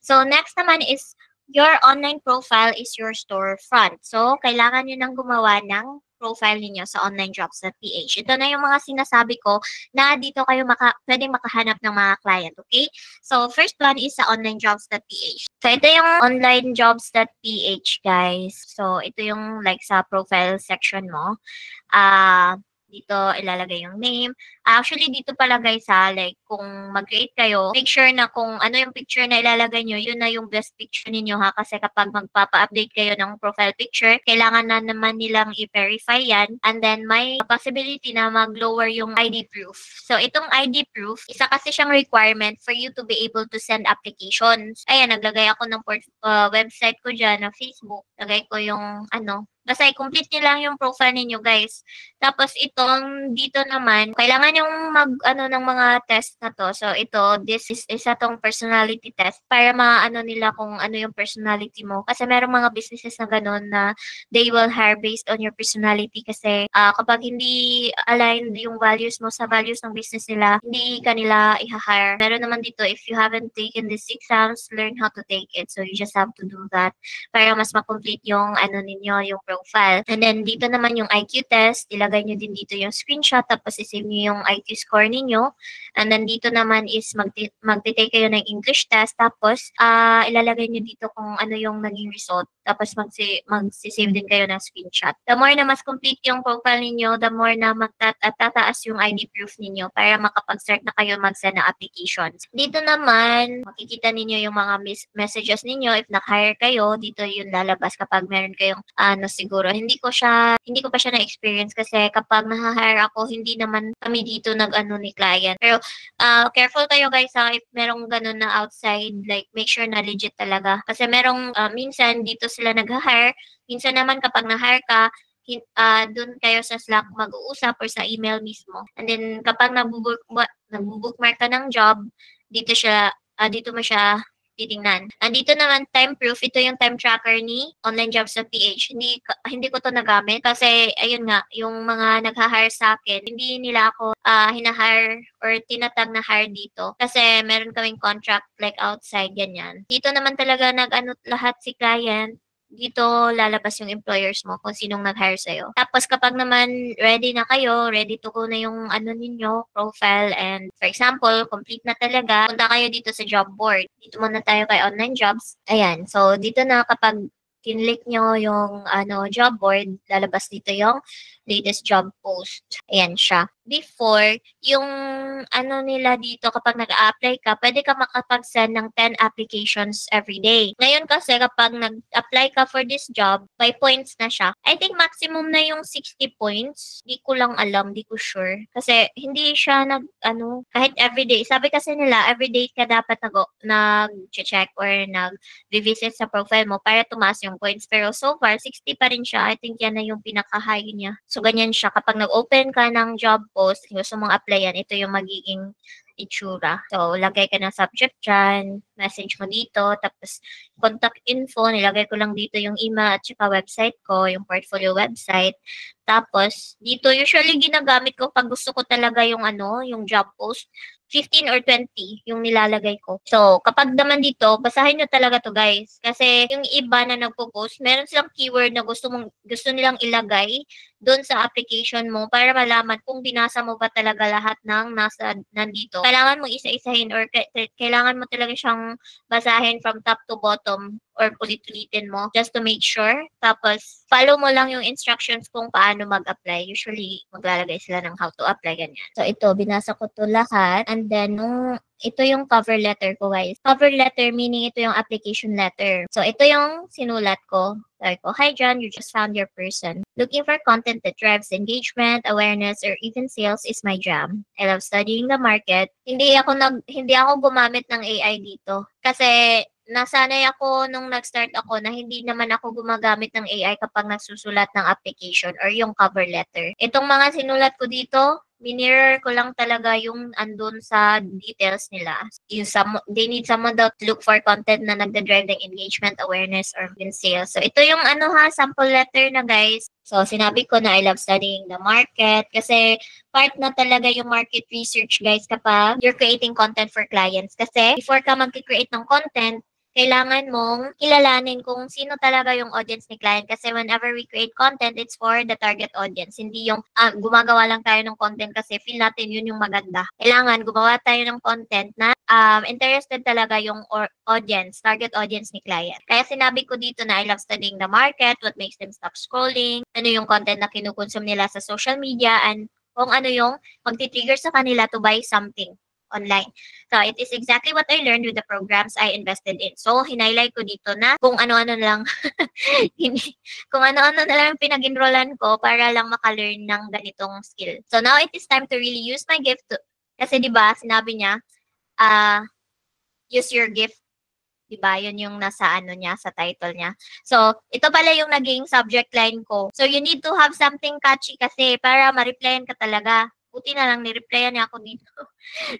So, next naman is your online profile is your storefront. So, kailangan nyo nang gumawa ng profile ninyo sa onlinejobs.ph. Ito na yung mga sinasabi ko na dito kayo pwedeng makahanap ng mga client, okay? So, first one is sa onlinejobs.ph. So, ito yung onlinejobs.ph, guys. So, ito yung like sa profile section mo. Dito ilalagay yung name. Actually, dito pala guys like kung mag-create kayo, make sure na kung ano yung picture na ilalagay nyo, yun na yung best picture ninyo ha. Kasi kapag magpapa-update kayo ng profile picture, kailangan na naman nilang i-verify yan. And then may possibility na mag-lower yung ID proof. So, itong ID proof, isa kasi siyang requirement for you to be able to send applications. Ayan, naglagay ako ng website ko dyan na Facebook. Lagay ko yung basta i-complete nyo lang yung profile ninyo, guys. Tapos itong dito naman, kailangan yung ng mga test na to. So ito, this is isa tong personality test para maano nila kung ano yung personality mo. Kasi merong mga businesses na ganun na they will hire based on your personality kasi kapag hindi aligned yung values mo sa values ng business nila, hindi ka nila i-hire. Meron naman dito, if you haven't taken these exams, learn how to take it. So you just have to do that para mas ma-complete yung ninyo, yung profile. And then, dito naman yung IQ test. Ilagay nyo din dito yung screenshot. Tapos, isave nyo yung IQ score ninyo. And then, dito naman is magtitake kayo ng English test. Tapos, ilalagay nyo dito kung ano yung naging result. Tapos, magsisave din kayo ng screenshot. The more na mas complete yung profile ninyo, the more na tataas yung ID proof ninyo para makapag-start na kayo mag-send ng applications. Dito naman, makikita ninyo yung mga messages ninyo. If na-hire kayo, dito yung lalabas kapag meron kayong siguro. Hindi ko pa siya na-experience kasi kapag na-hire ako, hindi naman kami dito ni client. Pero careful kayo guys if merong ganun na outside, like make sure na legit talaga. Kasi merong minsan dito sila nag-hire, minsan naman kapag na-hire ka, doon kayo sa Slack mag-uusap or sa email mismo. And then kapag nagbo-bookmark ka ng job, dito mo siya titingnan. Andito naman time proof, ito yung time tracker ni onlinejobs.ph. Hindi ko to nagamit kasi ayun nga, yung mga nagha-hire sa akin, hindi nila ako hina-hire or tinatag na hire dito kasi meron kaming contract like outside ganyan. Dito naman talaga lahat si client. Dito lalabas yung employers mo kung sinong nag-hire sa'yo. Tapos kapag naman ready na kayo, ready to go na yung ninyo, profile, and for example, complete na talaga, punta kayo dito sa job board. Dito muna tayo kay online jobs. Ayan, so dito na kapag kinlik nyo yung job board, lalabas dito yung latest job post. Ayan siya. Before, yung nila dito kapag nag-a-apply ka, pwede ka makapag-send ng 10 applications every day. Ngayon kasi kapag nag-apply ka for this job, by points na siya. I think maximum na yung 60 points. Di ko lang alam, di ko sure. Kasi hindi siya kahit everyday. Sabi kasi nila, everyday ka dapat nag-check or nag-revisit sa profile mo para tumaas yung points. Pero so far, 60 pa rin siya. I think yan na yung pinaka-high niya. So, ganyan siya. Kapag nag-open ka ng job post, gusto mong applyan, ito yung magiging itsura. So, lagay ka ng subject dyan, message mo dito, tapos contact info, nilagay ko lang dito yung email at saka website ko, yung portfolio website. Tapos, dito usually ginagamit ko pag gusto ko talaga yung yung job post, 15 or 20 yung nilalagay ko. So, kapag naman dito, basahin nyo talaga to guys. Kasi yung iba na nagpo-post, meron silang keyword na gusto nilang ilagay doon sa application mo para malaman kung binasa mo ba talaga lahat ng nandito. Kailangan mo isa-isahin or kailangan mo talaga siyang basahin from top to bottom or ulit-ulitin mo just to make sure. Tapos, follow mo lang yung instructions kung paano mag-apply. Usually, maglalagay sila ng how to apply, ganyan. So, ito, binasa ko to lahat. And then, ito yung cover letter ko, guys. Cover letter meaning ito yung application letter. So, ito yung sinulat ko. Sabi ko, "Hi John, you just found your person. Looking for content that drives engagement, awareness, or even sales is my jam. I love studying the market." Hindi ako gumamit ng AI dito. Kasi nasanay ako nung nag-start ako na hindi naman ako gumagamit ng AI kapag nagsusulat ng application or yung cover letter. Itong mga sinulat ko dito, minirror ko lang talaga yung andun sa details nila. They need someone to look for content na nagda-drive ng engagement, awareness, or even sales. So, ito yung sample letter na guys. So, sinabi ko na I love studying the market kasi part na talaga yung market research guys kapag you're creating content for clients. Kasi before ka mag-create ng content, kailangan mong kilalanin kung sino talaga yung audience ni client kasi whenever we create content, it's for the target audience. Hindi yung gumagawa lang tayo ng content kasi feel natin yun yung maganda. Kailangan gumawa tayo ng content na interested talaga yung audience, target audience ni client. Kaya sinabi ko dito na I love studying the market, what makes them stop scrolling, ano yung content na kinukonsume nila sa social media, and kung ano yung magti-trigger sa kanila to buy something online. So, it is exactly what I learned with the programs I invested in. So, hinighlight ko dito na kung ano-ano na lang, kung ano-ano na lang pinag-enrollan ko para lang maka-learn ng ganitong skill. So, now it is time to really use my gift to, kasi 'di ba, sinabi niya, use your gift, 'di ba? 'Yun yung nasa ano niya, sa title niya. So, ito pala yung naging subject line ko. So, you need to have something catchy kasi para ma-replyan ka talaga. Buti na lang ni-replyan niya ako dito.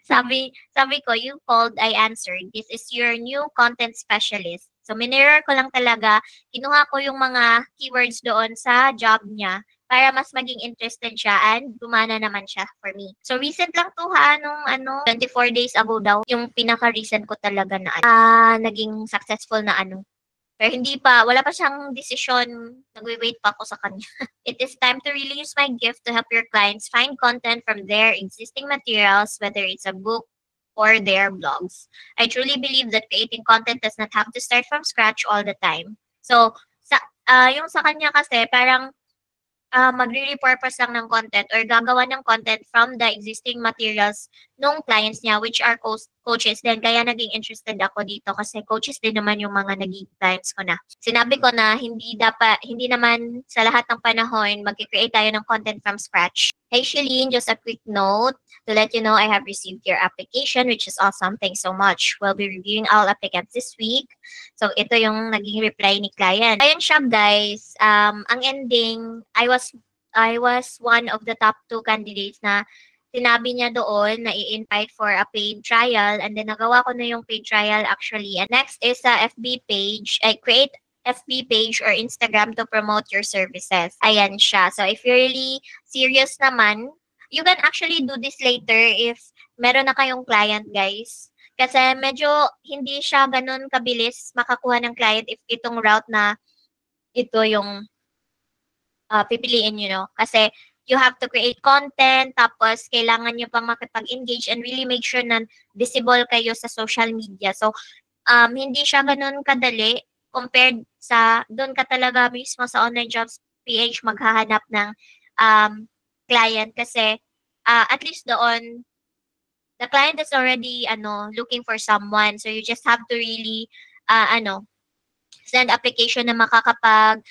sabi ko, you called, I answered. This is your new content specialist. So, minirror ko lang talaga. Kinuha ko yung mga keywords doon sa job niya para mas maging interested siya and gumana naman siya for me. So, recent lang to ha, nung 24 days ago daw, yung pinaka-recent ko talaga na naging successful na pero hindi pa, wala pa siyang desisyon. Nagwe-wait pa ako sa kanya. It is time to really use my gift to help your clients find content from their existing materials, whether it's a book or their blogs. I truly believe that creating content does not have to start from scratch all the time. So, yung sa kanya kasi, parang magre-repurpose lang ng content or gagawa ng content from the existing materials nung clients niya, which are coaches din. Kaya naging interested ako dito kasi coaches din naman yung mga naging clients ko na. Sinabi ko na hindi naman sa lahat ng panahon mag-create tayo ng content from scratch. Hey Shalene, just a quick note to let you know I have received your application, which is awesome. Thanks so much. We'll be reviewing all applicants this week. So, ito yung naging reply ni client. Ayun siya, guys. Ang ending, I was one of the top 2 candidates na sinabi niya doon na i-invite for a paid trial, and then nagawa ko na yung paid trial actually. And next is sa FB page. I create FB page or Instagram to promote your services. Ayan siya. So, if you're really serious naman, you can actually do this later if meron na kayong client, guys. Kasi medyo hindi siya ganun kabilis makakuha ng client if itong route na ito yung pipiliin nyo, no? Kasi you have to create content, tapos kailangan nyo pang makipag-engage and really make sure na visible kayo sa social media. So, hindi siya ganun kadali compared sa doon ka talaga mismo sa online jobs PH maghahanap ng client kasi at least doon the client is already looking for someone, so you just have to really send application na makaka-catch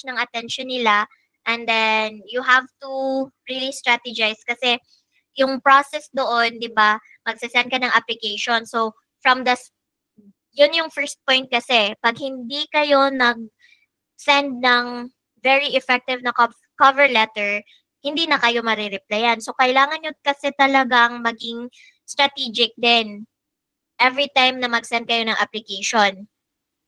ng attention nila, and then you have to really strategize kasi yung process doon, 'di ba? Magse-send ka ng application. So from the yun yung first point kasi pag hindi kayo nag-send ng very effective na cover letter, hindi na kayo mare-replyan. So kailangan nyo kasi talagang maging strategic din every time na mag-send kayo ng application.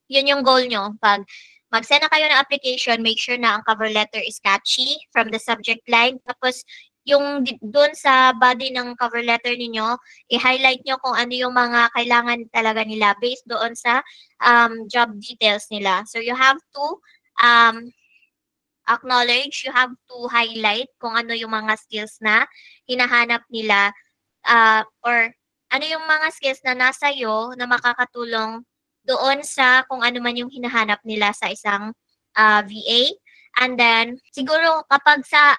Yun yung goal nyo. Pag mag-send na kayo ng application, make sure na ang cover letter is catchy from the subject line. Tapos, yung doon sa body ng cover letter ninyo, i-highlight nyo kung ano yung mga kailangan talaga nila based doon sa job details nila. So, you have to acknowledge, you have to highlight kung ano yung mga skills na hinahanap nila or ano yung mga skills na nasa iyo na makakatulong doon sa kung ano man yung hinahanap nila sa isang VA. And then, siguro kapag sa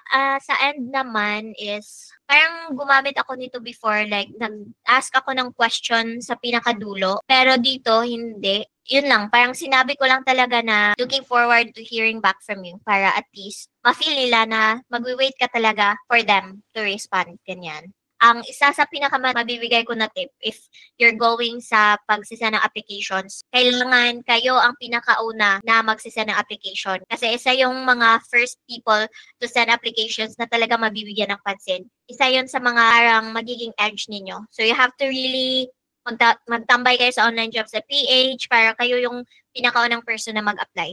end naman is, parang gumamit ako nito before, like, nag-ask ako ng question sa pinakadulo. Pero dito, hindi. Yun lang, parang sinabi ko lang talaga na looking forward to hearing back from you para at least ma-feel nila na magwi-wait ka talaga for them to respond. Ganyan. Ang isa sa pinakamabibigay ko na tip if you're going sa pagsisa ng applications, kailangan kayo ang pinakauna na magsisa ng application. Kasi isa yung mga first people to send applications na talaga mabibigyan ng pansin. Isa yun sa mga parang magiging edge ninyo. So you have to really magtambay kayo sa online jobs sa PH para kayo yung pinakaunang person na mag-apply.